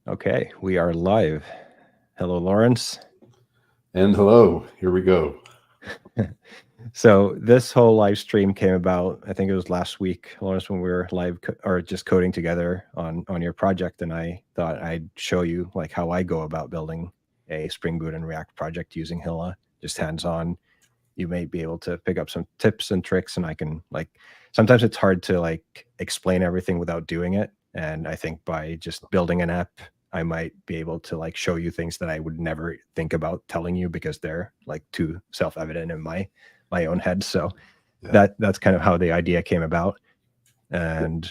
Okay, we are live. Hello, Lawrence. And hello, here we go. So this whole live stream came about, I think it was last week, Lawrence, when we were live or just coding together on your project, and I thought I'd show you like how I go about building a Spring Boot and React project using Hilla, just hands-on. You may be able to pick up some tips and tricks, and I can like sometimes it's hard to like explain everything without doing it. And I think by just building an app, I might be able to like show you things that I would never think about telling you because they're like too self-evident in my own head. So Yeah, that's kind of how the idea came about. And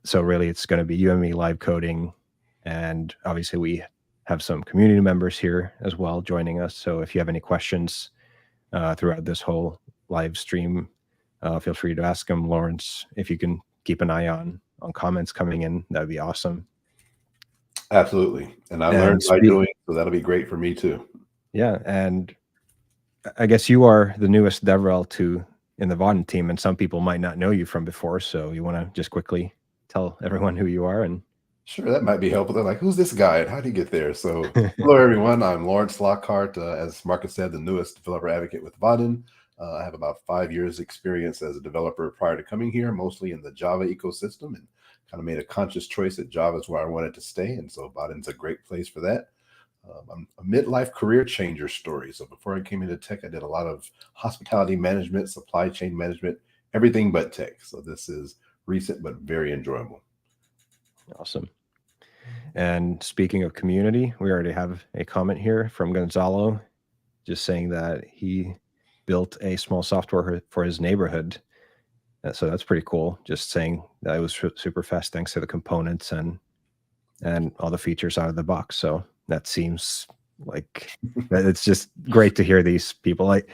so really it's going to be you and me live coding, and obviously we have some community members here as well joining us. So if you have any questions throughout this whole live stream, feel free to ask them. Lawrence, if you can keep an eye on comments coming in, that'd be awesome. absolutely. And I learned And by doing, so that'll be great for me too. yeah, and I guess you are the newest DevRel to in the Vaadin team, and some people might not know you from before. So you want to just quickly tell everyone who you are and Sure, that might be helpful. They're like, who's this guy and how did he get there? So, hello everyone. I'm Lawrence Lockhart. As Marcus said, the newest developer advocate with Vaadin. I have about 5 years experience as a developer prior to coming here, mostly in the Java ecosystem, and kind of made a conscious choice that Java is where I wanted to stay. And so Vaadin's a great place for that. I'm a midlife career changer story. So before I came into tech, I did a lot of hospitality management, supply chain management, everything but tech. So this is recent but very enjoyable. awesome. And speaking of community, we already have a comment here from Gonzalo, just saying that he built a small software for his neighborhood. So that's pretty cool. Just saying that it was super fast thanks to the components and all the features out of the box. So that seems like it's just great to hear these people like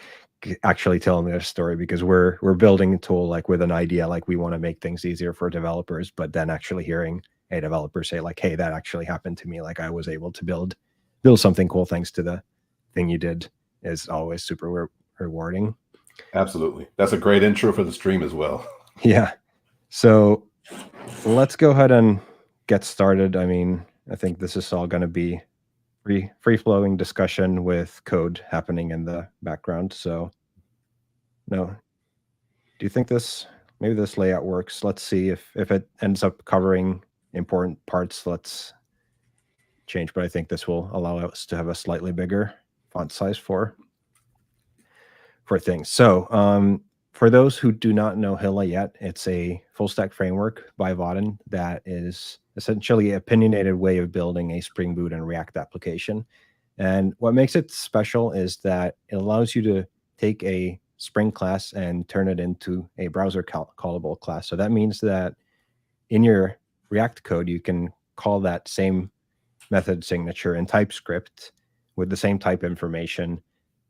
actually telling their story, because we're building a tool like with an idea, like we want to make things easier for developers, but then actually hearing a developer say like, hey, that actually happened to me, like I was able to build something cool thanks to the thing you did, is always super rewarding. Absolutely. That's a great intro for the stream as well. Yeah. So let's go ahead and get started. I mean, I think this is all going to be free flowing discussion with code happening in the background. So no, do you think maybe this layout works? Let's see if it ends up covering important parts. Let's change, but I think this will allow us to have a slightly bigger font size for things. So for those who do not know Hilla yet, it's a full stack framework by Vaadin that is essentially an opinionated way of building a Spring Boot and React application. And what makes it special is that it allows you to take a Spring class and turn it into a browser callable class. So that means that in your React code, you can call that same method signature in TypeScript with the same type information.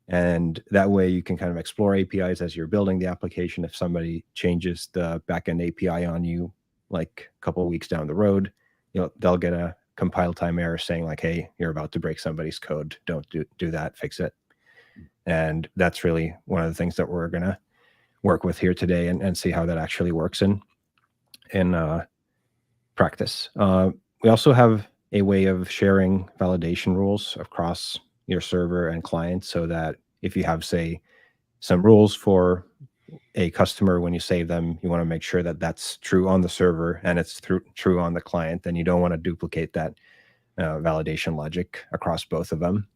And that way you can kind of explore APIs as you're building the application. If somebody changes the backend API on you, like a couple of weeks down the road, they'll get a compile time error saying like, hey, you're about to break somebody's code. Don't do that, fix it. And that's really one of the things that we're going to work with here today and see how that actually works in practice. We also have a way of sharing validation rules across your server and client, so that if you have, say, some rules for a customer, when you save them, you want to make sure that that's true on the server and it's true on the client. Then you don't want to duplicate that validation logic across both of them.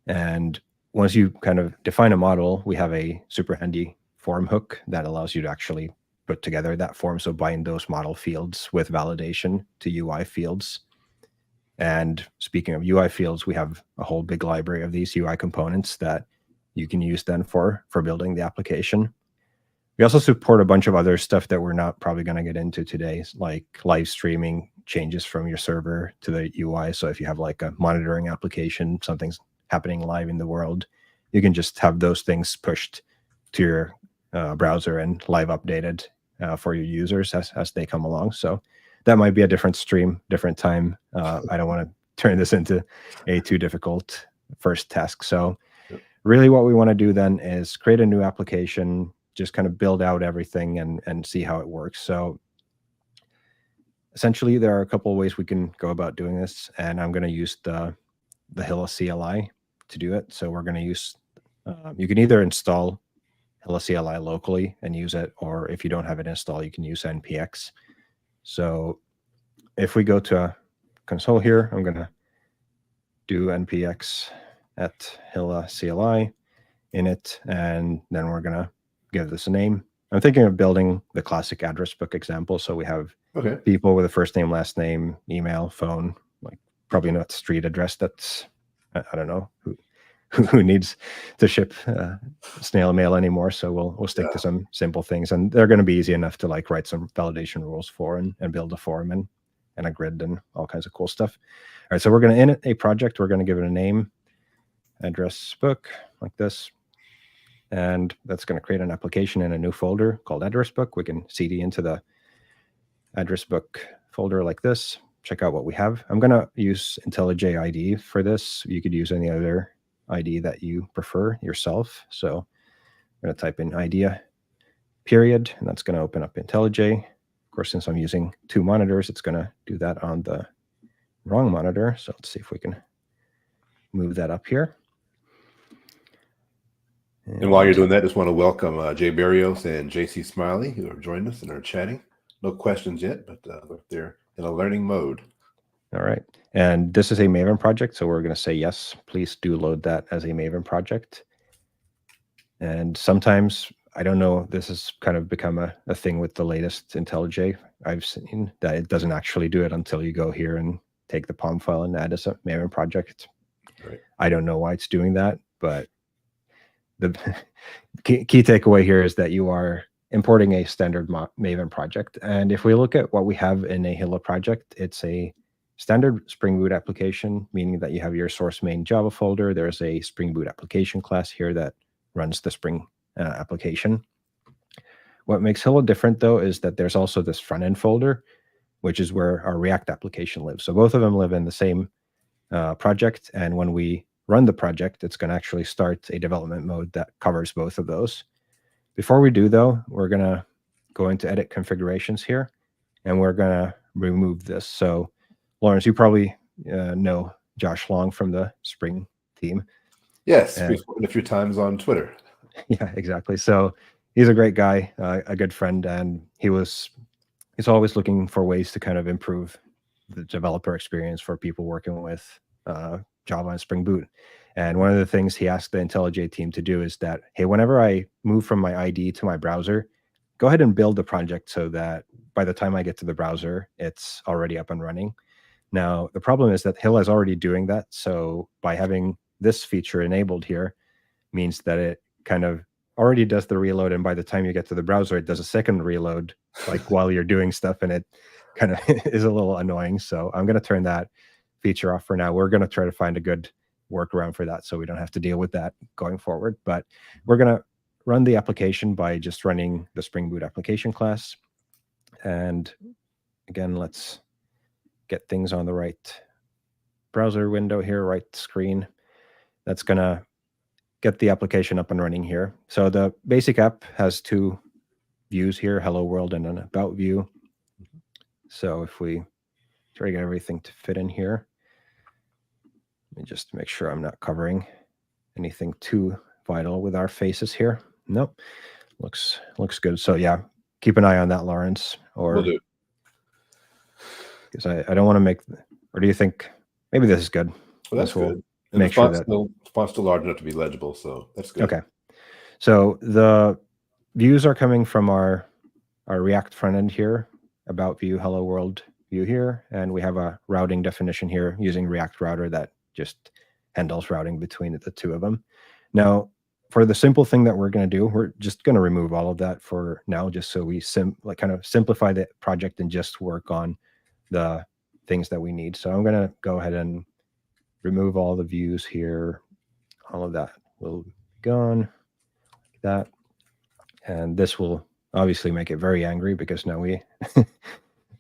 And once you kind of define a model, we have a super handy form hook that allows you to actually put together that form. So bind those model fields with validation to UI fields. And speaking of UI fields, we have a whole big library of these UI components that you can use then for building the application. We also support a bunch of other stuff that we're not probably going to get into today, like live streaming changes from your server to the UI. So if you have like a monitoring application, something's happening live in the world, you can just have those things pushed to your browser and live updated for your users as they come along. So that might be a different stream, different time. I don't want to turn this into a too difficult first task. So really what we want to do then is create a new application, just kind of build out everything and see how it works. So essentially, there are a couple of ways we can go about doing this, and I'm going to use the Hilla CLI to do it. So we're going to use, you can either install Hilla CLI locally and use it, or if you don't have it installed, you can use npx. So if we go to console here, I'm going to do npx at Hilla CLI init, and then we're going to give this a name. I'm thinking of building the classic address book example. So we have people with a first name, last name, email, phone, like probably not street address. That's, I don't know who needs to ship snail mail anymore. So we'll stick to some simple things, and they're going to be easy enough to like write some validation rules for and build a form and a grid and all kinds of cool stuff. All right, so we're going to init a project. We're going to give it a name, address book, like this. And that's going to create an application in a new folder called address book. We can cd into the address book folder like this. Check out what we have. I'm going to use IntelliJ IDE for this. You could use any other ID that you prefer yourself. So I'm going to type in idea period, and that's going to open up IntelliJ. Of course, since I'm using 2 monitors, it's going to do that on the wrong monitor. So let's see if we can move that up here. And while you're doing that, I just want to welcome Jay Barrios and JC Smiley, who have joined us and are chatting. No questions yet, but they're in a learning mode. All right. And this is a Maven project, so we're going to say yes. Please do load that as a Maven project. And sometimes, I don't know, this has kind of become a thing with the latest IntelliJ. I've seen that it doesn't actually do it until you go here and take the POM file and add as a Maven project. Right. I don't know why it's doing that, but the key takeaway here is that you are importing a standard Maven project. And if we look at what we have in a Hilla project, it's a standard Spring Boot application, meaning that you have your source main Java folder. There's a Spring Boot application class here that runs the Spring application. What makes Hilla different, though, is that there's also this front-end folder, which is where our React application lives. So both of them live in the same project. And when we run the project, it's going to actually start a development mode that covers both of those. Before we do, though, we're going to go into edit configurations here, and we're going to remove this. So, Lawrence, you probably know Josh Long from the Spring team. Yes, we've spoken a few times on Twitter. Yeah, exactly. So he's a great guy, a good friend, and he's always looking for ways to kind of improve the developer experience for people working with Java and Spring Boot. And one of the things he asked the IntelliJ team to do is that, hey, whenever I move from my IDE to my browser, go ahead and build the project so that by the time I get to the browser, it's already up and running. Now, the problem is that Hilla is already doing that. So by having this feature enabled here means that it kind of already does the reload. And by the time you get to the browser, it does a second reload, like while you're doing stuff. And it kind of is a little annoying. So I'm going to turn that feature off for now. We're going to try to find a good workaround for that so we don't have to deal with that going forward. But we're going to run the application by just running the Spring Boot application class. And again, let's get things on the right browser window here, right screen. That's going to get the application up and running here. So the basic app has 2 views here, hello world and an about view. So if we try to get everything to fit in here, let me just make sure I'm not covering anything too vital with our faces here. Nope, looks good. So yeah, keep an eye on that, Lawrence. Or Will do. Because I don't want to make, or do you think maybe this is good? Well, that's good. And make sure that the font's still large enough to be legible, so that's good. Okay. So the views are coming from our React front end here, about view, hello world view here, and we have a routing definition here using React Router that just handles routing between the 2 of them. Now, for the simple thing that we're going to do, we're just going to remove all of that for now, just so we kind of simplify the project and just work on the things that we need. So I'm going to go ahead and remove all the views here. All of that will be gone, like that. And this will obviously make it very angry because now we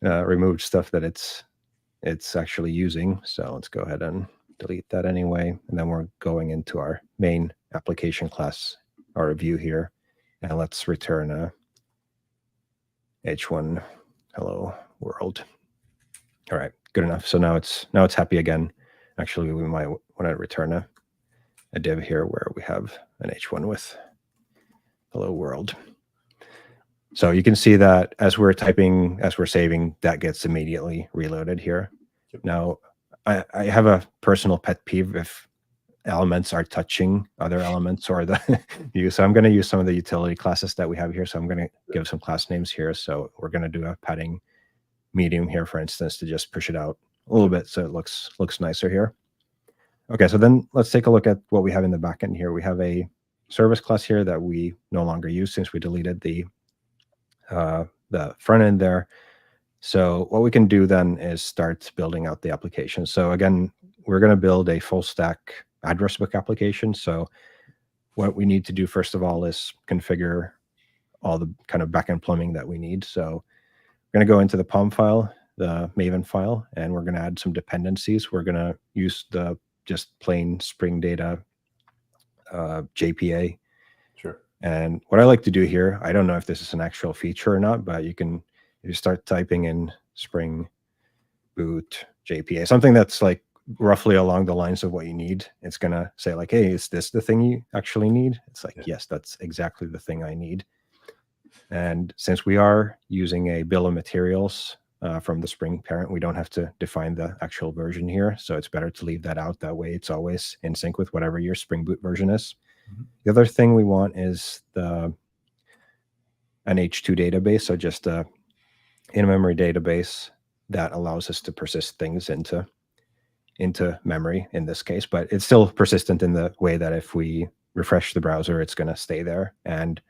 removed stuff that it's actually using. So let's go ahead and delete that anyway. And then we're going into our main application class, our view here. And let's return a h1 hello world. All right, good enough. So now it's happy again. Actually, we might want to return a div here where we have an h1 with hello world. So you can see that as we're typing, as we're saving, that gets immediately reloaded here. Yep. Now, I have a personal pet peeve if elements are touching other elements or the view. So I'm going to use some of the utility classes that we have here. So I'm going to give some class names here. So we're going to do a padding medium here, for instance, to just push it out a little bit so it looks nicer here. Okay, so then let's take a look at what we have in the backend here. We have a service class here that we no longer use since we deleted the front end there. So what we can do then is start building out the application. So again, we're going to build a full stack address book application. So what we need to do first of all is configure all the kind of backend plumbing that we need. So we're going to go into the POM file, the Maven file, and we're going to add some dependencies. We're going to use the just plain Spring Data JPA. Sure. And what I like to do here, I don't know if this is an actual feature or not, but you can, if you start typing in Spring Boot JPA, something that's like roughly along the lines of what you need, it's going to say like, hey, is this the thing you actually need? It's like, yes, that's exactly the thing I need. And since we are using a bill of materials from the Spring parent, we don't have to define the actual version here. So it's better to leave that out. That way it's always in sync with whatever your Spring Boot version is. Mm-hmm. The other thing we want is an H2 database. So just a in-memory database that allows us to persist things into memory in this case, but it's still persistent in the way that if we refresh the browser, it's going to stay there. And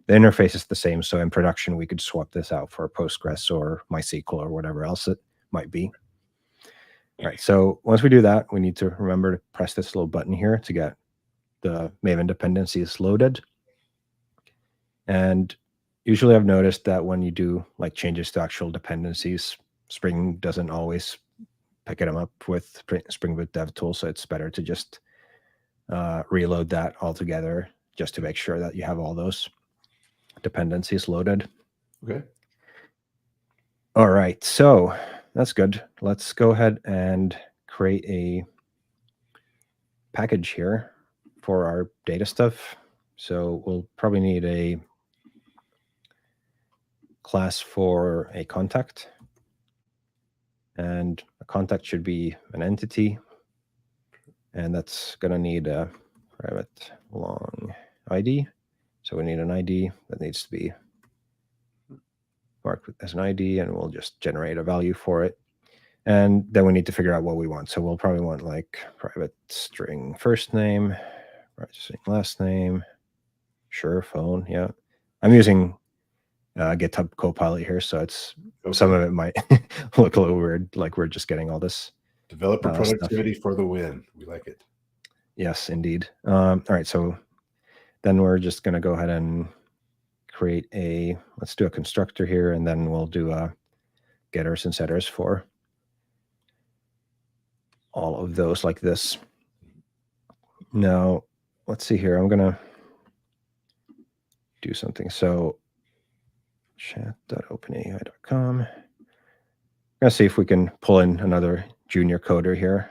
the interface is the same. So in production, we could swap this out for Postgres or MySQL or whatever else it might be. All right. So once we do that, we need to remember to press this little button here to get the Maven dependencies loaded. And usually I've noticed that when you do like changes to actual dependencies, Spring doesn't always pick them up with Spring Boot DevTool. So it's better to just reload that altogether just to make sure that you have all those dependencies loaded. Okay. All right, so that's good. Let's go ahead and create a package here for our data stuff. So we'll probably need a class for a contact. And a contact should be an entity. And that's going to need a private long ID. So we need an ID that needs to be marked as an ID, and we'll just generate a value for it. And then we need to figure out what we want. So we'll probably want like private string first name, private string last name, sure, phone. Yeah. I'm using GitHub Copilot here, so it's some of it might look a little weird, like we're just getting all this developer productivity for the win. We like it. Yes, indeed. All right, so then we're just going to go ahead and create let's do a constructor here, and then we'll do a getters and setters for all of those like this. Now, let's see here. I'm going to do something. So chat.openai.com. I'm going to see if we can pull in another junior coder here,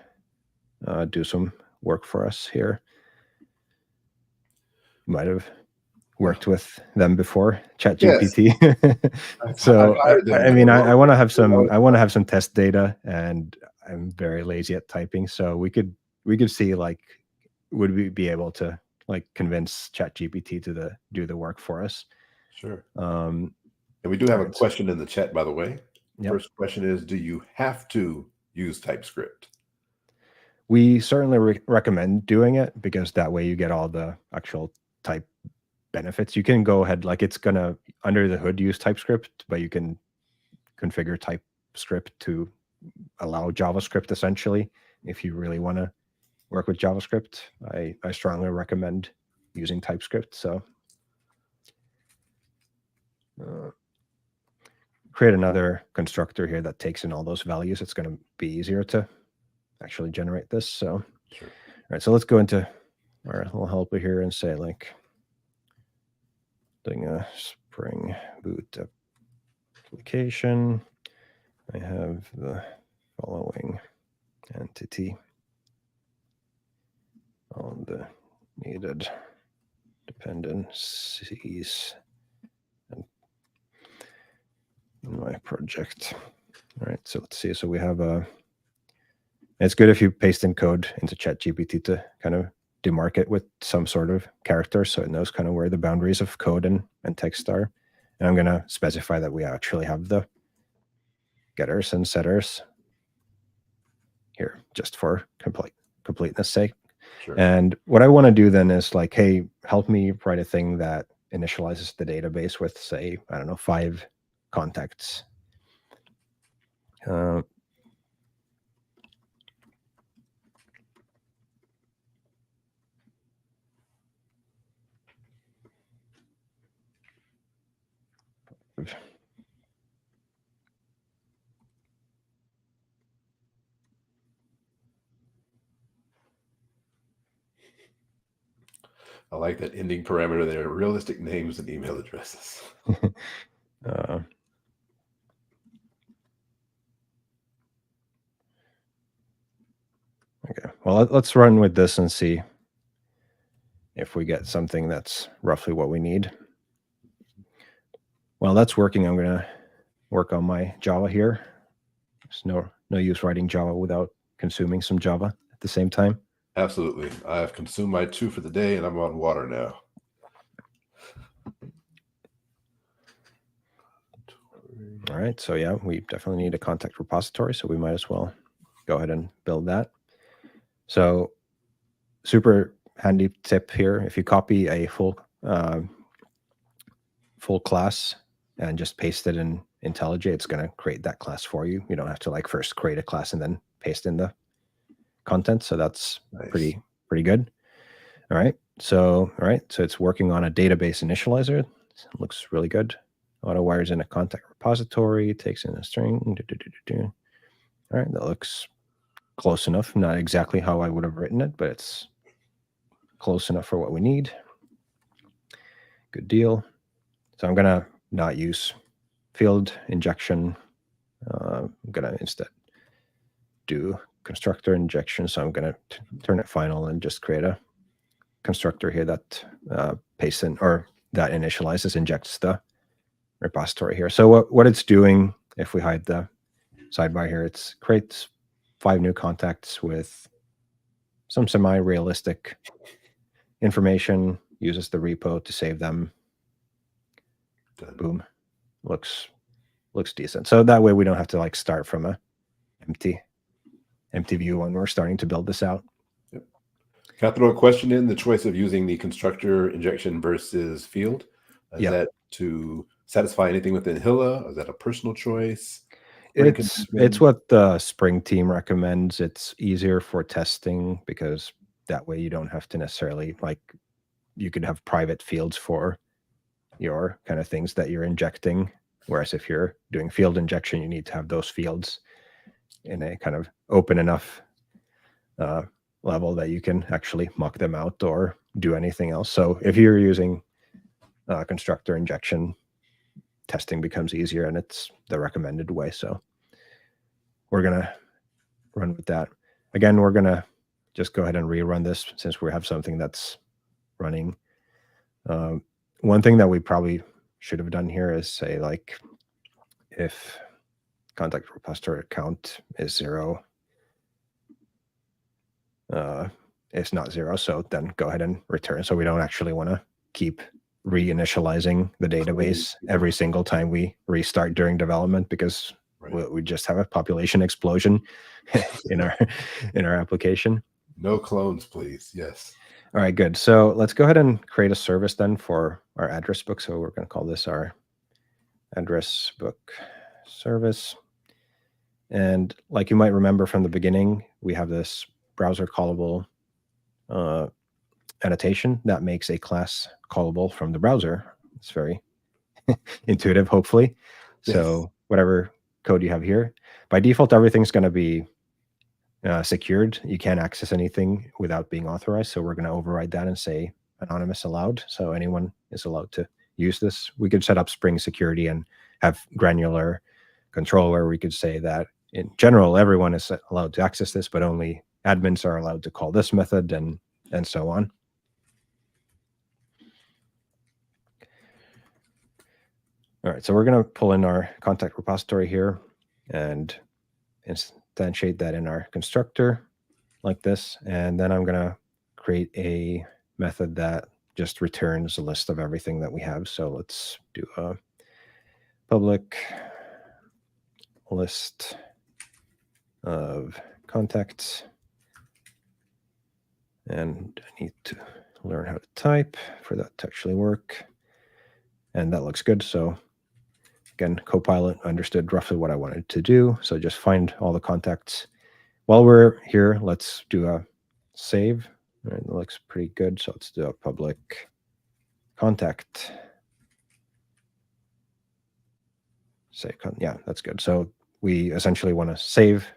do some work for us here. Might have worked with them before, ChatGPT. Yes. So I mean, I want to have some test data, and I'm very lazy at typing. So we could see like, would we be able to like convince ChatGPT to do the work for us? Sure. And we do have a question in the chat, by the way. Yep. First question is, do you have to use TypeScript? We certainly recommend doing it, because that way you get all the actual type benefits. You can go ahead, like it's going to under the hood use TypeScript, but you can configure TypeScript to allow JavaScript essentially. If you really want to work with JavaScript, I strongly recommend using TypeScript. So create another constructor here that takes in all those values. It's going to be easier to actually generate this. So, sure. All right, so let's go into our little helper here and say like doing a Spring Boot application. I have the following entity on the needed dependencies in my project. All right, so let's see. So we have a. It's good if you paste in code into ChatGPT to kind of demark it with some sort of character, so it knows kind of where the boundaries of code and text are. And I'm going to specify that we actually have the getters and setters here, just for completeness sake. Sure. And what I want to do then is like, hey, help me write a thing that initializes the database with, say, I don't know, 5 contacts. I like that ending parameter there. Realistic names and email addresses. Okay, well, let's run with this and see if we get something that's roughly what we need. While that's working, I'm going to work on my Java here. There's no use writing Java without consuming some Java at the same time. Absolutely. I've consumed my 2 for the day, and I'm on water now. All right, so yeah, we definitely need a contact repository, so we might as well go ahead and build that. So super handy tip here, if you copy a full class and just paste it in IntelliJ, it's going to create that class for you. You don't have to like first create a class and then paste in the content. So that's Nice. pretty good. All right, so it's working on a database initializer. It looks really good. Auto wires in a contact repository, takes in a string. All right, that looks close enough. Not exactly how I would have written it, but it's close enough for what we need. Good deal. So I'm going to not use field injection. I'm going to instead do constructor injection. So I'm going to turn it final and just create a constructor here that pastes in, or that initializes, injects the repository here. So what it's doing, if we hide the sidebar here, it creates 5 new contacts with some semi-realistic information, uses the repo to save them. Done. Boom. Looks decent. So that way we don't have to like start from a empty view when we're starting to build this out. Yep. Can I throw a question in? The choice of using the constructor injection versus field, is that to satisfy anything within Hilla? Is that a personal choice? It's what the Spring team recommends. It's easier for testing because that way you don't have to necessarily, like, you could have private fields for your kind of things that you're injecting. Whereas if you're doing field injection, you need to have those fields in a kind of open enough level that you can actually mock them out or do anything else. So if you're using constructor injection, testing becomes easier, and it's the recommended way. So we're going to run with that. Again, we're going to just go ahead and rerun this since we have something that's running. One thing that we probably should have done here is say, like, if contact repository count is 0, it's not 0, so then go ahead and return. So we don't actually want to keep reinitializing the database every single time we restart during development, because we just have a population explosion in our application. No clones, please. Yes. All right, good. So let's go ahead and create a service then for our address book. So we're going to call this our address book service. And like you might remember from the beginning, we have this browser callable annotation that makes a class callable from the browser. It's very intuitive, hopefully. Yes. So whatever code you have here, by default, everything's going to be secured. You can't access anything without being authorized. So we're going to override that and say anonymous allowed. So anyone is allowed to use this. We could set up Spring security and have granular control where we could say that in general, everyone is allowed to access this, but only admins are allowed to call this method, and so on. All right, so we're going to pull in our contact repository here and instantiate that in our constructor like this. And then I'm going to create a method that just returns a list of everything that we have. So let's do a public list of contacts. And I need to learn how to type for that to actually work. And that looks good. So again, Copilot understood roughly what I wanted to do. So just find all the contacts. While we're here, let's do a save. All right, that looks pretty good. So let's do a public contact. Yeah, that's good. So we essentially want to save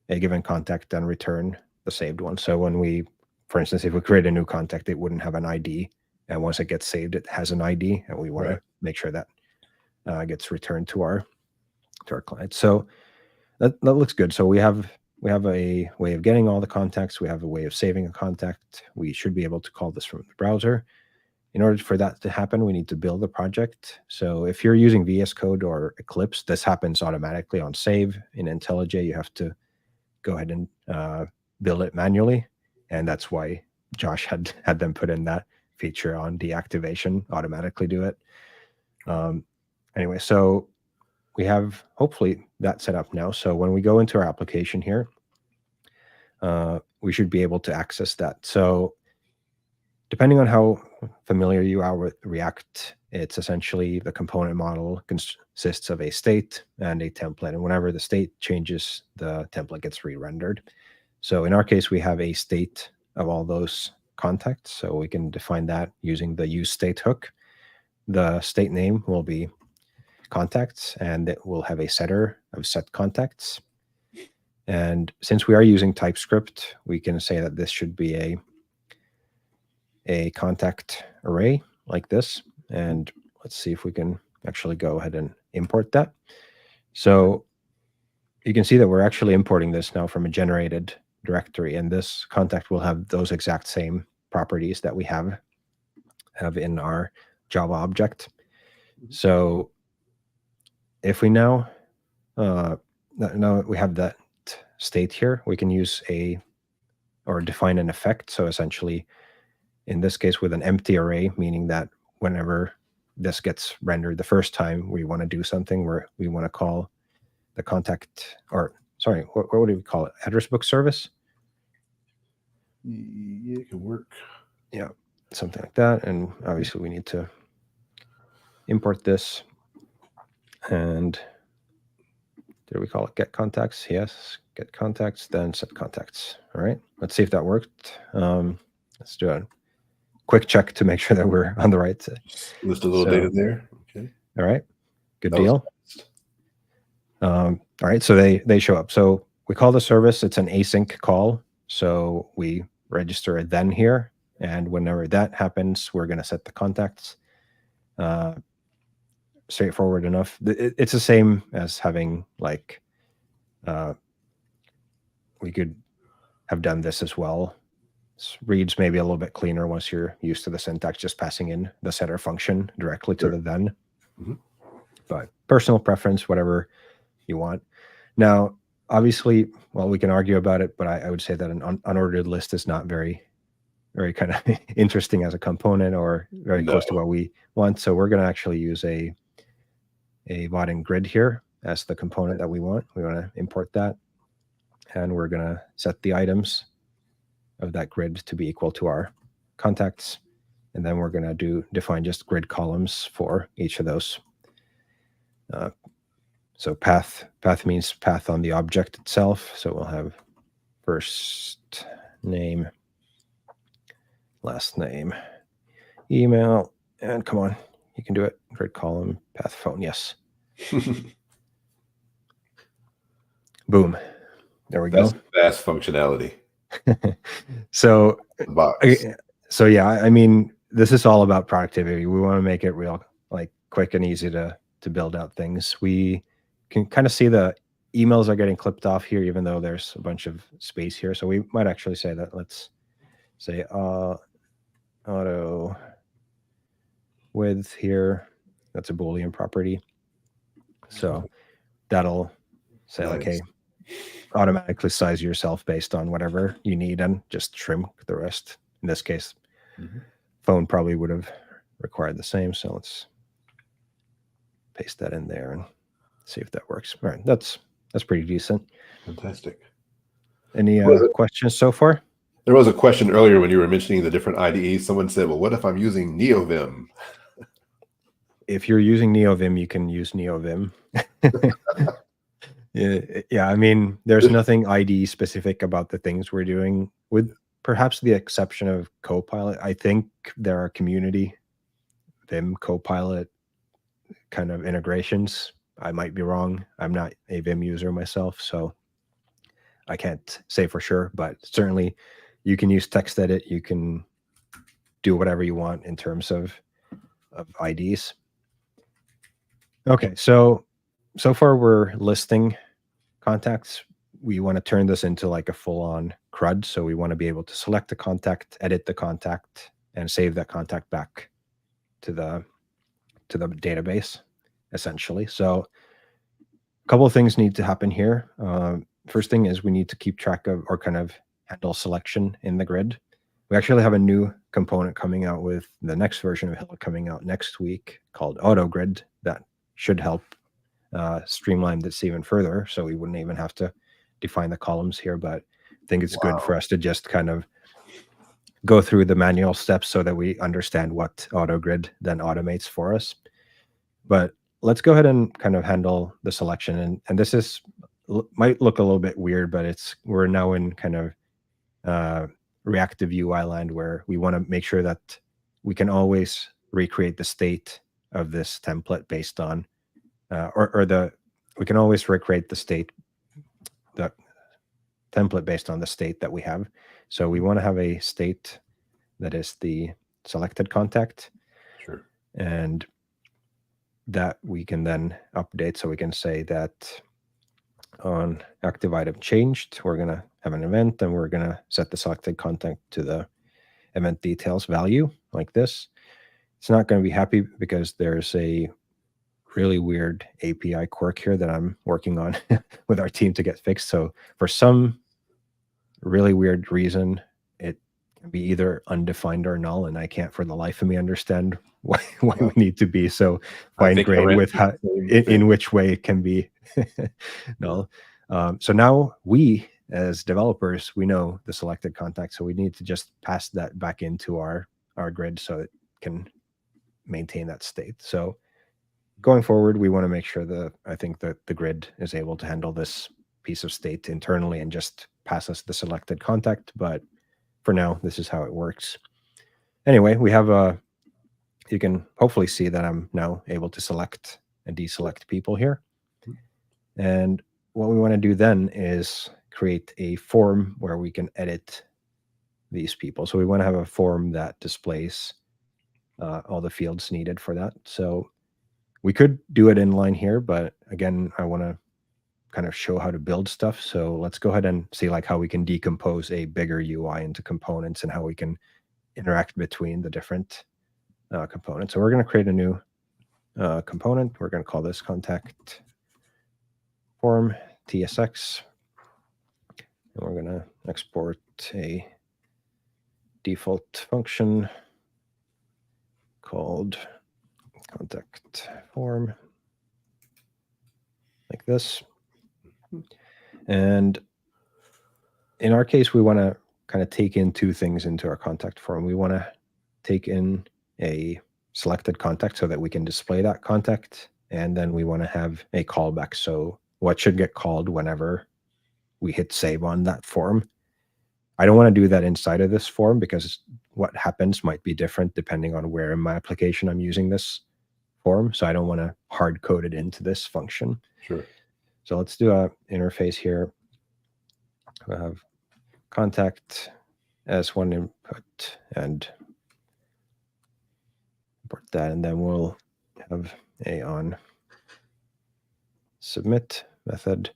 a given contact and return the saved one. So when we, for instance, if we create a new contact, it wouldn't have an ID. And once it gets saved, it has an ID. And we want to make sure that gets returned to our client. So that looks good. So we have a way of getting all the contacts. We have a way of saving a contact. We should be able to call this from the browser. In order for that to happen, we need to build a project. So if you're using VS Code or Eclipse, this happens automatically on save. In IntelliJ, you have to go ahead and build it manually. And that's why Josh had them put in that feature on deactivation, automatically do it. Anyway, so we have hopefully that set up now. So when we go into our application here, we should be able to access that. So depending on how familiar you are with React, it's essentially the component model consists of a state and a template. And whenever the state changes, the template gets re-rendered. So in our case, we have a state of all those contacts. So we can define that using the useState hook. The state name will be contacts, and it will have a setter of set contacts. And since we are using TypeScript, we can say that this should be a contact array like this. And let's see if we can actually go ahead and import that. So you can see that we're actually importing this now from a generated directory, and this contact will have those exact same properties that we have in our Java object. So if we now we have that state here, we can use or define an effect. So essentially, in this case, with an empty array, meaning that whenever this gets rendered the first time, we want to do something where we want to call the contact, or sorry, what would we call it? Address book service? Yeah, it can work. Yeah, something like that. And obviously we need to import this. And did we call it get contacts? Yes, get contacts, then set contacts. All right, let's see if that worked. Let's do a quick check to make sure that we're on the right. List a little data there. Okay. All right, good deal. All right, so they show up. So we call the service, it's an async call. So we register a then here. And whenever that happens, we're going to set the contacts. Straightforward enough. It's the same as having like, we could have done this as well. This reads maybe a little bit cleaner once you're used to the syntax, just passing in the setter function directly to the then. But personal preference, whatever you want. Now, obviously, well, we can argue about it, but I would say that an unordered list is not very kind of interesting as a component, or very close to what we want. So we're going to actually use a Vaadin grid here as the component that we want. We want to import that, and we're going to set the items of that grid to be equal to our contacts. And then we're going to define just grid columns for each of those. So path means path on the object itself. So we'll have first name, last name, email, and come on, you can do it. Grid column, path, phone, yes. Boom. There we go. Fast functionality. So, box. So yeah, I mean, this is all about productivity. We want to make it real, like, quick and easy to build out things. We can kind of see the emails are getting clipped off here, even though there's a bunch of space here. So we might actually say that, let's say auto width here. That's a Boolean property. So that'll say like, hey, automatically size yourself based on whatever you need and just trim the rest. In this case, phone probably would have required the same. So let's paste that in there and see if that works. All right, that's pretty decent. Fantastic. Any questions so far? There was a question earlier when you were mentioning the different IDEs. Someone said, well, what if I'm using NeoVim? If you're using NeoVim, you can use NeoVim. Yeah, I mean, there's nothing IDE specific about the things we're doing, with perhaps the exception of Copilot. I think there are community Vim Copilot kind of integrations. I might be wrong. I'm not a Vim user myself, so I can't say for sure, but certainly you can use text edit. You can do whatever you want in terms of IDs. Okay, so far we're listing contacts. We want to turn this into like a full-on CRUD. So we want to be able to select the contact, edit the contact, and save that contact back to the database, essentially. So a couple of things need to happen here. First thing is we need to keep track of, or kind of handle selection in the grid. We actually have a new component coming out with the next version of Hilla coming out next week called Auto Grid that should help streamline this even further. So we wouldn't even have to define the columns here, but I think it's good for us to just kind of go through the manual steps so that we understand what Auto Grid then automates for us. But let's go ahead and kind of handle the selection. And this is might look a little bit weird, but we're now in kind of reactive UI land where we want to make sure that we can always recreate the state of this template based on we can always recreate the template based on the state that we have. So we want to have a state that is the selected contact. Sure. And that we can then update. So we can say that on active item changed, we're going to have an event and we're going to set the selected contact to the event details value like this. It's not going to be happy because there's a really weird API quirk here that I'm working on with our team to get fixed. So for some really weird reason, it can be either undefined or null, and I can't for the life of me understand why we need to be so fine-grained with how, in which way it can be null. So now we, as developers, we know the selected contact, so we need to just pass that back into our grid so it can maintain that state. So going forward, we want to make sure I think that the grid is able to handle this piece of state internally and just pass us the selected contact. But for now, this is how it works. Anyway, we have you can hopefully see that I'm now able to select and deselect people here. And what we want to do then is create a form where we can edit these people. So we want to have a form that displays all the fields needed for that. So we could do it inline here, but again, I want to kind of show how to build stuff. So let's go ahead and see like how we can decompose a bigger UI into components and how we can interact between the different components. So we're going to create a new component. We're going to call this contact form TSX. And we're going to export a default function called contact form like this. And in our case, we want to kind of take in two things into our contact form. We want to take in a selected contact so that we can display that contact. And then we want to have a callback. So what should get called whenever we hit save on that form. I don't want to do that inside of this form because what happens might be different depending on where in my application I'm using this form. So I don't want to hard code it into this function. Sure. So let's do a interface here. We'll have contact as one input and import that, and then we'll have a on submit method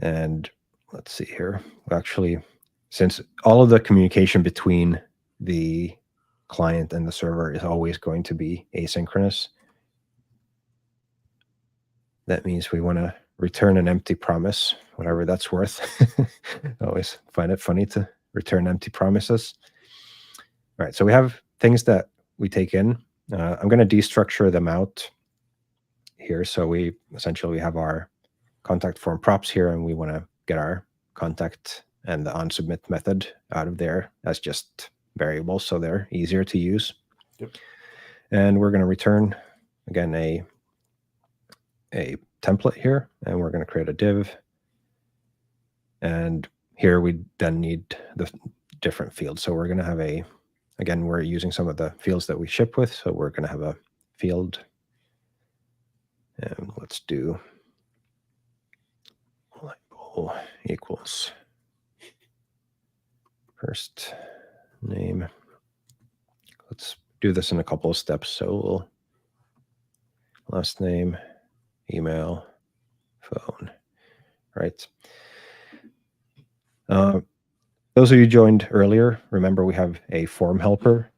And let's see here. Actually, since all of the communication between the client and the server is always going to be asynchronous, that means we want to return an empty promise, whatever that's worth. I always find it funny to return empty promises. All right, so we have things that we take in. I'm going to destructure them out here. So we essentially have our contact form props here, and we want to get our contact and the onSubmit method out of there as just variables, so they're easier to use. Yep. And we're going to return, again, a template here, and we're going to create a div. And here we then need the different fields. So we're going to have again, we're using some of the fields that we ship with. So we're going to have a field, and let's do label equals first name. Let's do this in a couple of steps. So we'll last name, email, phone, right? Those of you joined earlier, remember we have a form helper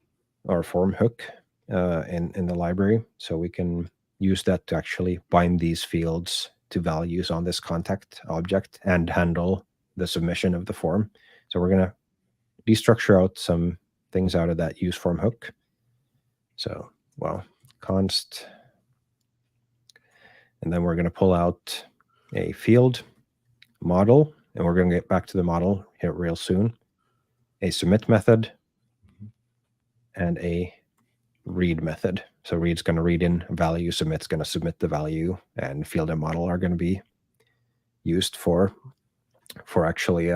or form hook in the library. So we can use that to actually bind these fields to values on this contact object and handle the submission of the form. So we're going to destructure out some things out of that use form hook. So, well, const, and then we're going to pull out a field model, and we're going to get back to the model here real soon, a submit method, and a read method. So read's going to read in value, submit's going to submit the value, and field and model are going to be used for actually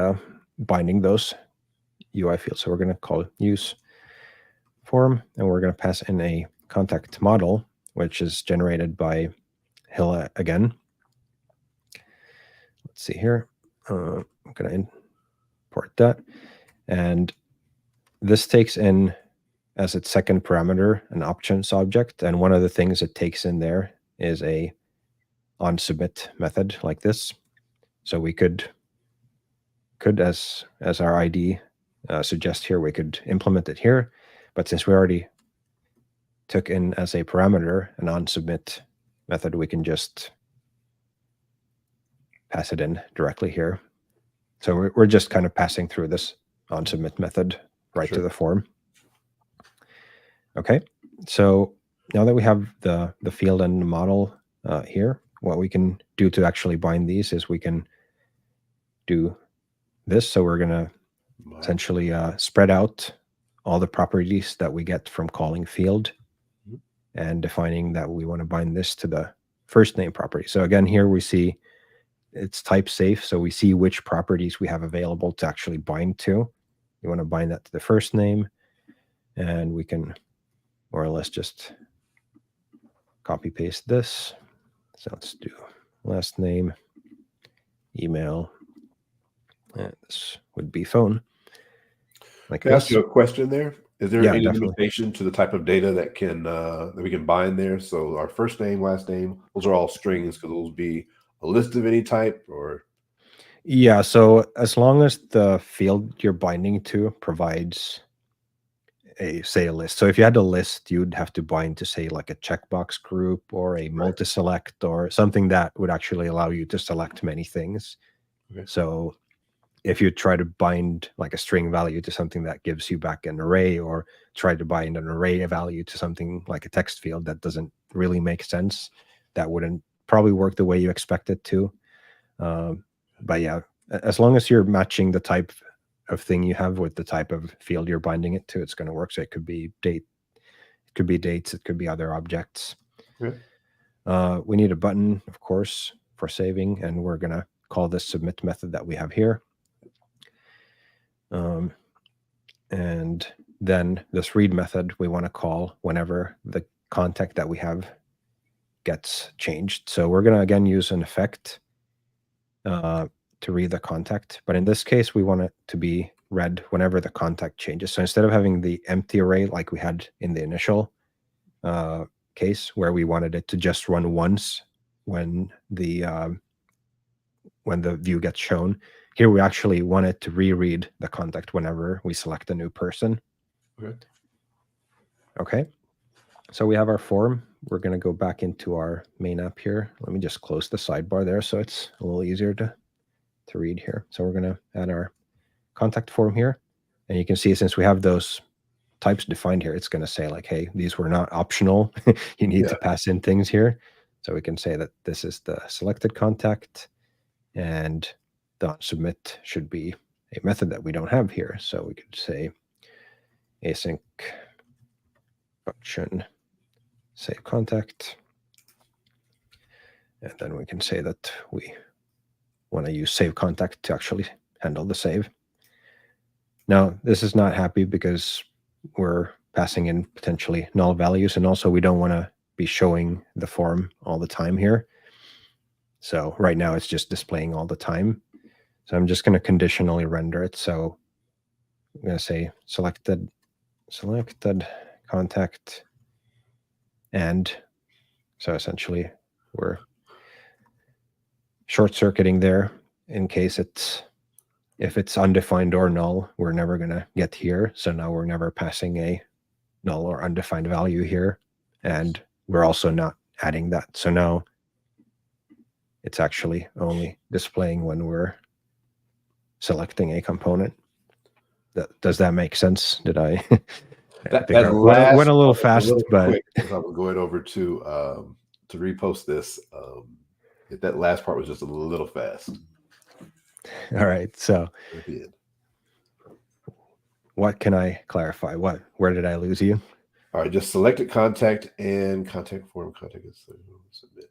binding those UI fields. So we're going to call use form, and we're going to pass in a contact model, which is generated by Hilla again. Let's see here. I'm going to import that. And this takes in as its second parameter an options object. And one of the things it takes in there is a onSubmit method like this. So we could as our ID suggests here, we could implement it here. But since we already took in as a parameter an onSubmit method, we can just pass it in directly here. So we're just kind of passing through this onSubmit method right to the form. Okay, so now that we have the field and the model here, what we can do to actually bind these is we can do this. So we're going to essentially spread out all the properties that we get from calling field and defining that we want to bind this to the first name property. So again, here we see it's type safe. So we see which properties we have available to actually bind to. You want to bind that to the first name, and we can more or less just copy paste this. So let's do last name, email, and this would be phone. Like Can I ask you a question there? Is there any definitely. limitation to the type of data that can that we can bind there? So our first name, last name, those are all strings. Could those be a list of any type, or? Yeah, so as long as the field you're binding to provides a list. So if you had a list, you'd have to bind to say like a checkbox group or a multi-select or something that would actually allow you to select many things. Okay. So if you try to bind like a string value to something that gives you back an array, or try to bind an array value to something like a text field, that doesn't really make sense. That wouldn't probably work the way you expect it to. But yeah, as long as you're matching the type of thing you have with the type of field you're binding it to, it's going to work. So it could be date, it could be dates, it could be other objects. Okay. We need a button, of course, for saving, and we're going to call this submit method that we have here. And then this read method we want to call whenever the contact that we have gets changed. So we're going to again use an effect to read the contact, but in this case we want it to be read whenever the contact changes. So instead of having the empty array like we had in the initial case where we wanted it to just run once when the when the view gets shown. Here we actually want it to reread the contact whenever we select a new person. Okay. So we have our form. We're going to go back into our main app here. Let me just close the sidebar there so it's a little easier to read here. So we're going to add our contact form here. And you can see since we have those types defined here, it's going to say like, hey, these were not optional. You need to pass in things here. So we can say that this is the selected contact, and the submit should be a method that we don't have here. So we could say async function save contact. And then we can say that we want to use save contact to actually handle the save. Now, this is not happy because we're passing in potentially null values, and also we don't want to be showing the form all the time here. So right now it's just displaying all the time. So I'm just going to conditionally render it. So I'm going to say selected contact. And so essentially we're short circuiting there in case if it's undefined or null, we're never going to get here. So now we're never passing a null or undefined value here. And we're also not adding that. So now it's actually only displaying when we're selecting a component. Does that make sense? Did I? That went a little fast, but quick, as I was going over to repost this. That last part was just a little fast. All right. So what can I clarify? Where did I lose you? All right, just selected contact and contact form contact is submit.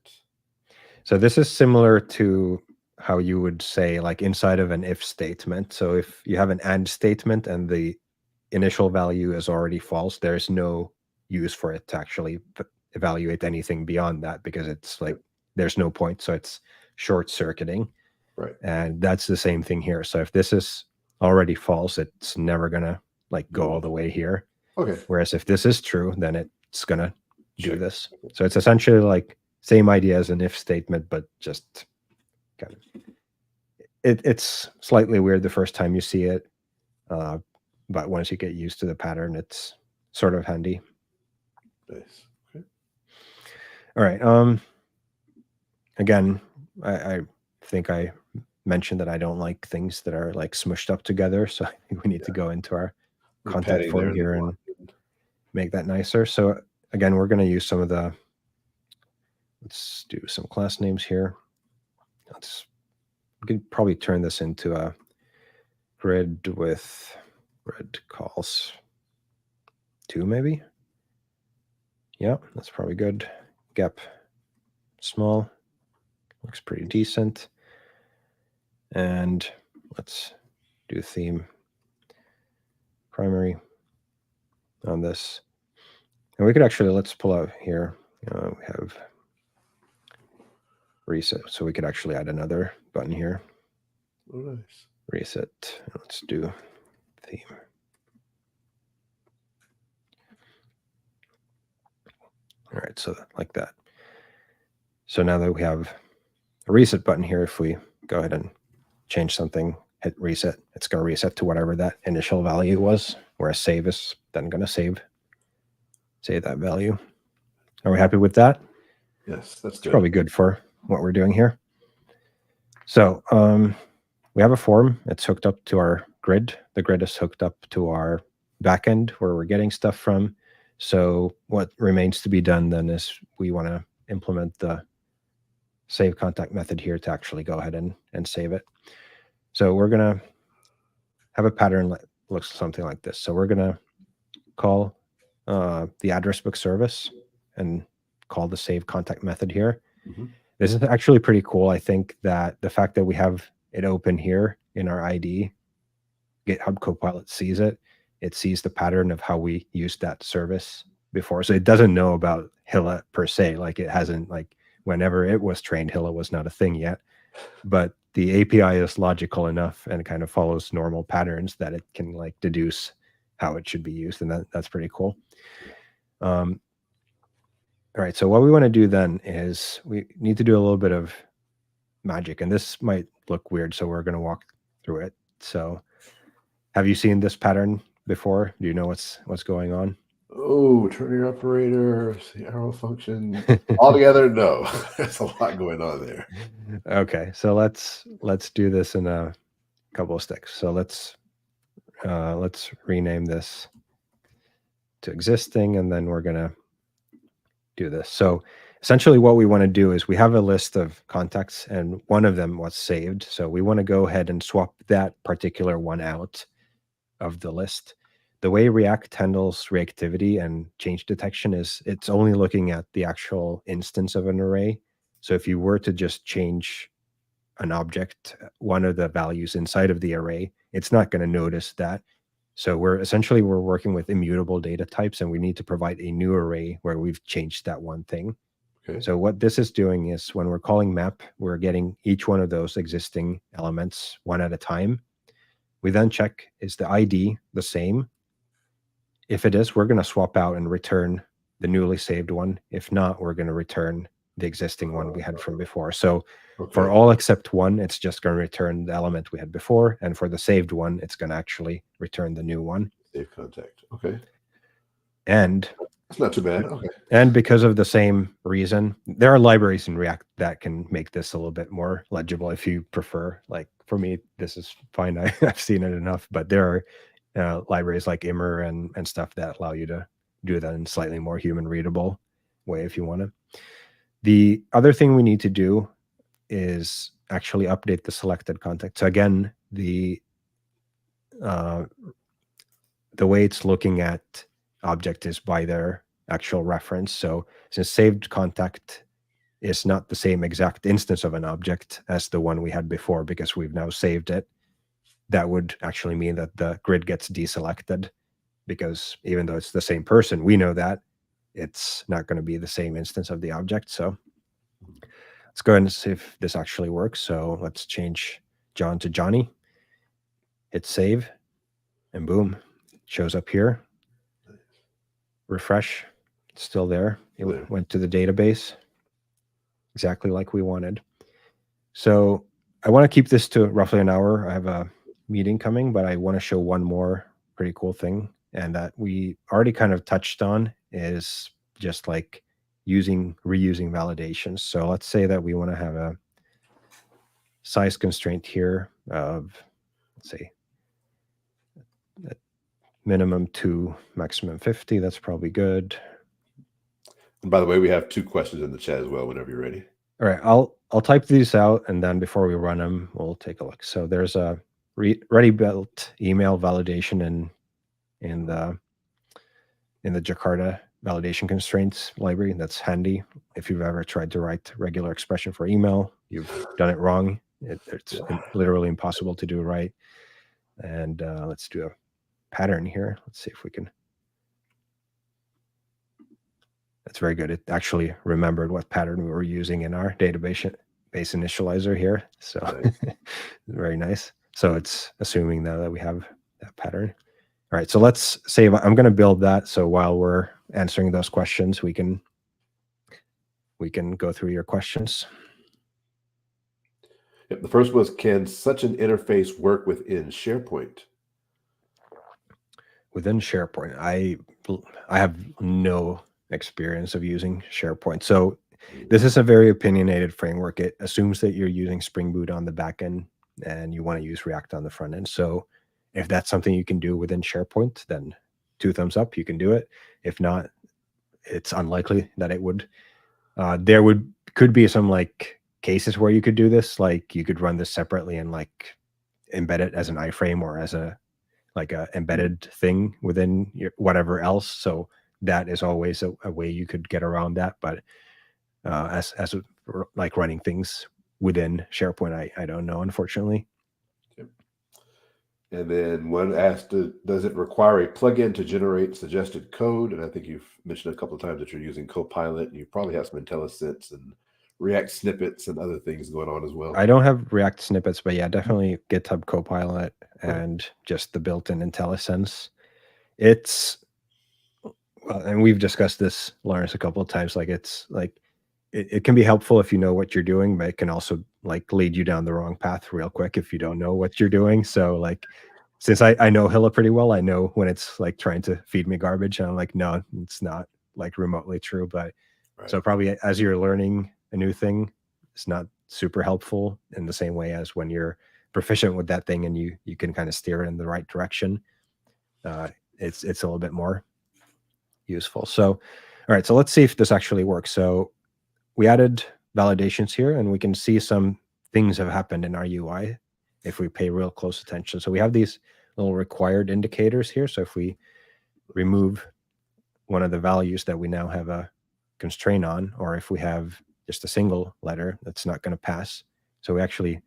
So this is similar to how you would say like inside of an if statement. So if you have an and statement and the initial value is already false, there's no use for it to actually evaluate anything beyond that, because it's like there's no point. So it's short circuiting. Right. And that's the same thing here. So if this is already false, it's never gonna like go all the way here. Okay. Whereas if this is true, then it's gonna do this. So it's essentially like same idea as an if statement, but just kind of it's slightly weird the first time you see it. But once you get used to the pattern, it's sort of handy. Nice. Okay. All right. Again, I think I mentioned that I don't like things that are like smushed up together. So I think we need to go into our contact form here and make that nicer. So again, we're going to use some of the, let's do some class names here. We could probably turn this into a grid with grid calls 2 maybe. Yeah, that's probably good. Gap small, looks pretty decent. And let's do theme primary on this. And we could actually, let's pull out here. We have reset. So we could actually add another button here. Oh, nice. Reset. Let's do theme. All right, so like that. So now that we have a reset button here, if we go ahead and change something, hit reset, it's going to reset to whatever that initial value was, whereas save is then going to save that value. Are we happy with that? Yes, that's good. Probably good for what we're doing here. So we have a form. It's hooked up to our grid. The grid is hooked up to our backend where we're getting stuff from. So what remains to be done then is we want to implement the save contact method here to actually go ahead and save it. So we're going to have a pattern that looks something like this. So we're going to call the address book service and call the save contact method here. Mm-hmm. This is actually pretty cool. I think that the fact that we have it open here in our ID, GitHub Copilot sees it. It sees the pattern of how we used that service before. So it doesn't know about Hilla per se. Like it hasn't, like whenever it was trained, Hilla was not a thing yet. But the API is logical enough and kind of follows normal patterns that it can like deduce how it should be used. And that's pretty cool. All right, so what we want to do then is we need to do a little bit of magic. And this might look weird, so we're going to walk through it. So have you seen this pattern before? Do you know what's going on? Oh, ternary operator, the arrow function. Altogether, no. There's a lot going on there. Okay, so let's do this in a couple of steps. So let's rename this to existing, and then we're gonna do this. So essentially what we want to do is we have a list of contacts and one of them was saved. So we want to go ahead and swap that particular one out of the list. The way React handles reactivity and change detection is it's only looking at the actual instance of an array. So if you were to just change an object, one of the values inside of the array, it's not going to notice that. So we're working with immutable data types, and we need to provide a new array where we've changed that one thing. Okay. So what this is doing is when we're calling map, we're getting each one of those existing elements one at a time. We then check, is the ID the same? If it is, we're going to swap out and return the newly saved one. If not, we're going to return the existing one we had from before. So for all except one, it's just going to return the element we had before. And for the saved one, it's going to actually return the new one. Save contact. Okay. And that's not too bad. Okay. And because of the same reason, there are libraries in React that can make this a little bit more legible if you prefer. Like for me, this is fine. I've seen it enough, but there are libraries like Immer and stuff that allow you to do that in slightly more human readable way if you want to. The other thing we need to do is actually update the selected contact. So again, the way it's looking at object is by their actual reference. So since saved contact is not the same exact instance of an object as the one we had before, because we've now saved it, that would actually mean that the grid gets deselected, because even though it's the same person, we know that it's not going to be the same instance of the object. So let's go ahead and see if this actually works. So let's change John to Johnny, hit save, and boom, it shows up here. Refresh, it's still there. It went to the database exactly like we wanted. So I want to keep this to roughly an hour. I have a meeting coming, but I want to show one more pretty cool thing, and that we already kind of touched on is just like reusing validations. So let's say that we want to have a size constraint here of, let's say, minimum 2, maximum 50. That's probably good. And by the way, we have 2 questions in the chat as well whenever you're ready. All right, I'll type these out, and then before we run them, we'll take a look. So there's a ready built email validation in the Jakarta validation constraints library. That's handy if you've ever tried to write regular expression for email. You've done it wrong. It's literally impossible to do right. And let's do a pattern here. Let's see if we can. That's very good. It actually remembered what pattern we were using in our database initializer here. So very nice. So it's assuming now that we have that pattern. All right, so let's save. I'm going to build that. So while we're answering those questions, we can go through your questions. Yep, the first was, can such an interface work within SharePoint? Within SharePoint, I have no experience of using SharePoint. So this is a very opinionated framework. It assumes that you're using Spring Boot on the back end and you want to use React on the front end. So if that's something you can do within SharePoint, then 2 thumbs up, you can do it. If not, it's unlikely that it would. There could be some like cases where you could do this, like you could run this separately and like embed it as an iframe or as a embedded thing within your whatever else. So that is always a way you could get around that. But as like running things within SharePoint, I don't know, unfortunately. Okay. And then one asked, does it require a plugin to generate suggested code? And I think you've mentioned a couple of times that you're using Copilot, and you probably have some IntelliSense and React snippets and other things going on as well. I don't have React snippets, but yeah, definitely GitHub Copilot and just the built-in IntelliSense. It's, and we've discussed this, Lawrence, a couple of times. Like it's like it can be helpful if you know what you're doing, but it can also like lead you down the wrong path real quick if you don't know what you're doing. So like, since I know Hilla pretty well, I know when it's like trying to feed me garbage, and I'm like, no, it's not like remotely true. But Right. so probably as you're learning a new thing, it's not super helpful in the same way as when you're proficient with that thing and you can kind of steer it in the right direction. It's a little bit more useful. So, all right, so let's see if this actually works. So we added validations here, and we can see some things have happened in our UI if we pay real close attention. So we have these little required indicators here. So if we remove one of the values that we now have a constraint on, or if we have just a single letter that's not going to pass. So we actually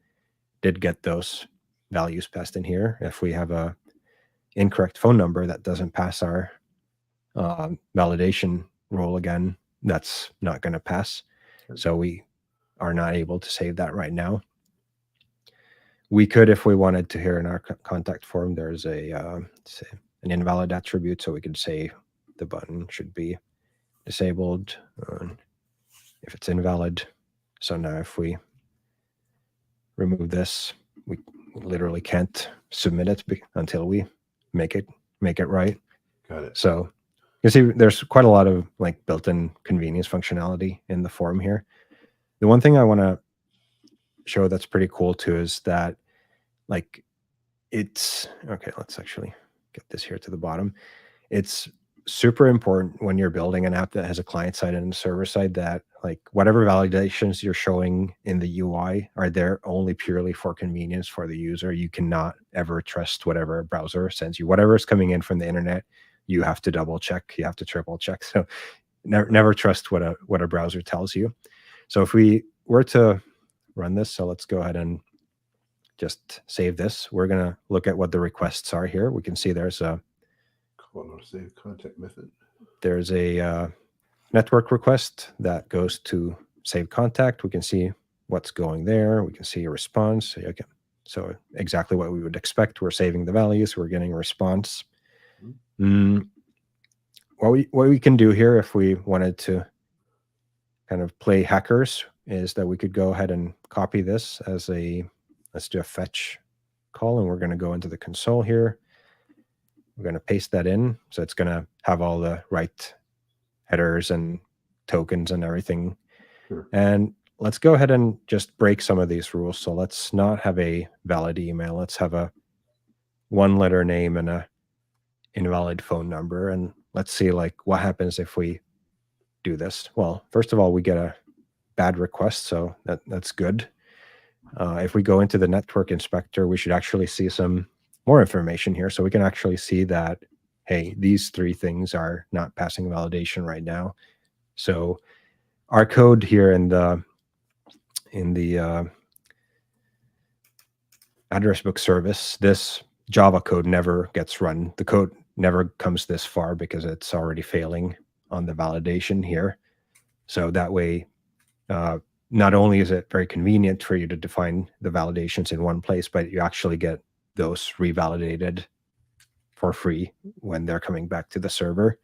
did get those values passed in here. If we have a incorrect phone number that doesn't pass our validation rule again, that's not going to pass. So we are not able to save that right now. We could, if we wanted to, here in our contact form, there's a say an invalid attribute, so we could say the button should be disabled if it's invalid. So now if we remove this, we literally can't submit it until we make it right. Got it. So you see there's quite a lot of like built-in convenience functionality in the form here. The one thing I want to show that's pretty cool too is that like it's okay, let's actually get this here to the bottom. It's super important when you're building an app that has a client side and a server side that like whatever validations you're showing in the UI are there only purely for convenience for the user. You cannot ever trust whatever a browser sends you. Whatever is coming in from the internet, you have to double check, you have to triple check. So never trust what a browser tells you. So if we were to run this, so let's go ahead and just save this. We're going to look at what the requests are here. We can see there's a save contact method. There's a network request that goes to save contact. We can see what's going there. We can see a response. Okay, so exactly what we would expect. We're saving the values. We're getting a response. What we can do here, if we wanted to kind of play hackers, is that we could go ahead and copy this as let's do a fetch call, and we're going to go into the console here. We're going to paste that in. So it's going to have all the right headers and tokens and everything. Sure. And let's go ahead and just break some of these rules. So let's not have a valid email. Let's have a one-letter name and a invalid phone number. And let's see like what happens if we do this. Well, first of all, we get a bad request. So that's good. If we go into the network inspector, we should actually see some more information here. So we can actually see that, hey, these three things are not passing validation right now. So our code here in the address book service, this Java code never gets run. The code never comes this far because it's already failing on the validation here. So that way, not only is it very convenient for you to define the validations in one place, but you actually get those revalidated for free when they're coming back to the server,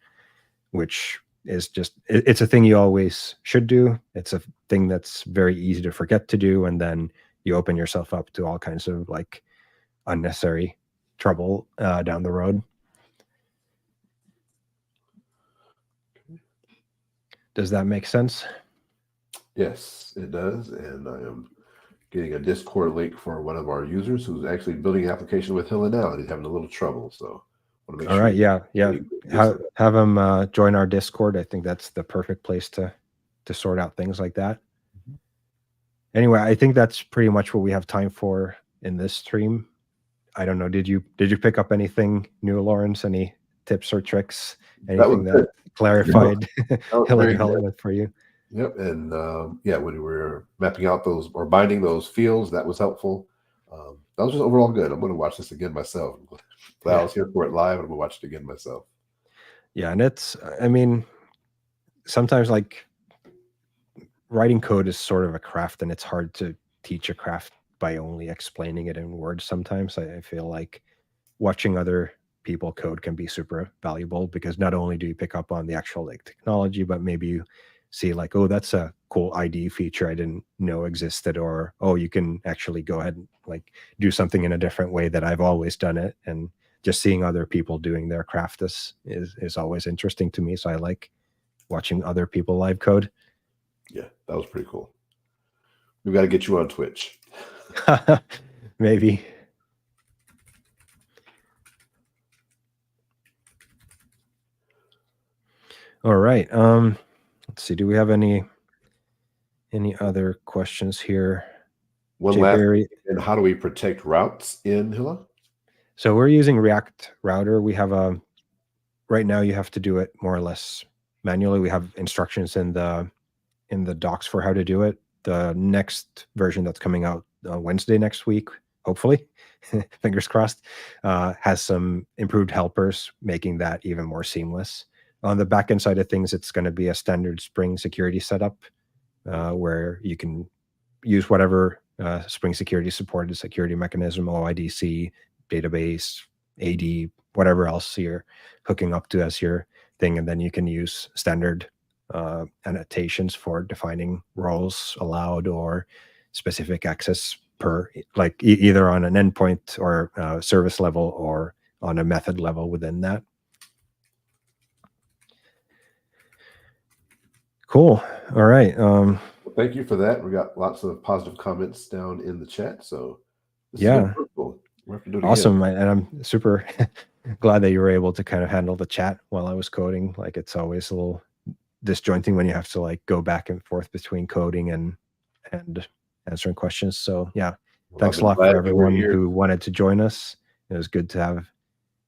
which is just, it's a thing you always should do. It's a thing that's very easy to forget to do. And then you open yourself up to all kinds of like unnecessary trouble down the road. Does that make sense? Yes, it does. And I am getting a Discord link for one of our users who's actually building an application with Hilla now, and he's having a little trouble. So I want to make all sure. Right, yeah. Have him join our Discord. I think that's the perfect place to sort out things like that. Anyway, I think that's pretty much what we have time for in this stream. I don't know. Did you pick up anything new, Lawrence? Any tips or tricks? Anything that clarified Hilla development for you? Yep. And yeah, when we were mapping out those or binding those fields, that was helpful. That was just overall good. I'm going to watch this again myself. I was here for it live, and I'm going to watch it again myself. Yeah. And it's, I mean, sometimes like writing code is sort of a craft, and it's hard to teach a craft by only explaining it in words. Sometimes I feel like watching other people code can be super valuable, because not only do you pick up on the actual like technology, but maybe you see like, oh, that's a cool ID feature I didn't know existed, or, oh, you can actually go ahead and like do something in a different way that I've always done it. And just seeing other people doing their craft is always interesting to me. So I like watching other people live code. Yeah, that was pretty cool. We've got to get you on Twitch. Maybe. All right. Let's see. Do we have any other questions here? One Jay last Berry. And how do we protect routes in Hilla? So we're using React Router. We have a right now you have to do it more or less manually. We have instructions in the docs for how to do it. The next version that's coming out Wednesday next week, hopefully, fingers crossed, has some improved helpers, making that even more seamless. On the backend side of things, it's going to be a standard Spring security setup where you can use whatever Spring security supported security mechanism, OIDC, database, AD, whatever else you're hooking up to as your thing. And then you can use standard annotations for defining roles allowed or specific access per, like either on an endpoint or service level or on a method level within that. Cool. All right. Well, thank you for that. We got lots of positive comments down in the chat. So this yeah, cool. We'll have to do it awesome. again. And I'm super glad that you were able to kind of handle the chat while I was coding. Like it's always a little disjointing when you have to like go back and forth between coding and answering questions. So yeah, Well, thanks a lot for everyone who wanted to join us. It was good to have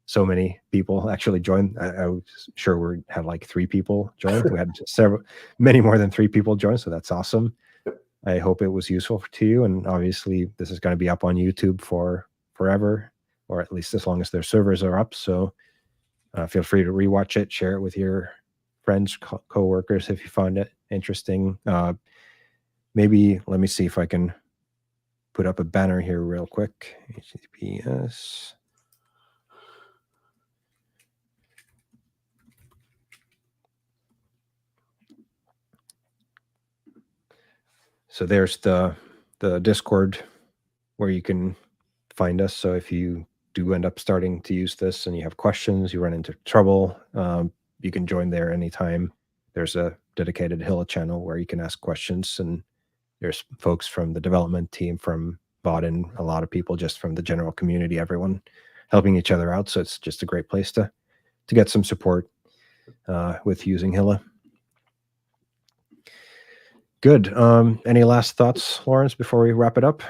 so many people actually join. I was sure we had like 3 people join. We had many more than 3 people join. So that's awesome. Yep. I hope it was useful to you. And obviously this is going to be up on YouTube for forever, or at least as long as their servers are up. So feel free to rewatch it, share it with your friends, co-workers if you find it interesting. Maybe let me see if I can put up a banner here real quick. HTTPS. So there's the Discord where you can find us. So if you do end up starting to use this and you have questions, you run into trouble, you can join there anytime. There's a dedicated Hilla channel where you can ask questions, and there's folks from the development team, from Baden, a lot of people just from the general community, everyone helping each other out. So it's just a great place to get some support with using Hilla. Good. Any last thoughts, Lawrence, before we wrap it up?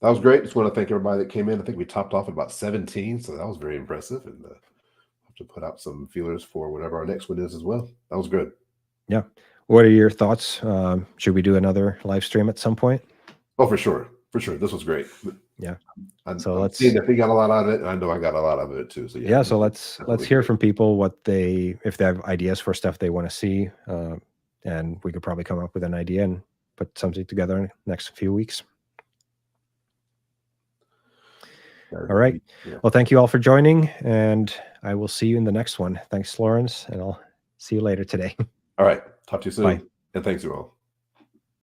That was great. Just want to thank everybody that came in. I think we topped off at about 17, so that was very impressive. And have to put out some feelers for whatever our next one is as well. That was good. Yeah. What are your thoughts? Should we do another live stream at some point? Oh, for sure. For sure. This was great. Yeah. So let's see if he got a lot out of it. And I know I got a lot of it too. So yeah. So let's hear from people if they have ideas for stuff they want to see. And we could probably come up with an idea and put something together in the next few weeks. All right. Yeah. Well, thank you all for joining, and I will see you in the next one. Thanks, Lawrence, and I'll see you later today. All right. Talk to you soon. Bye. And thanks you all.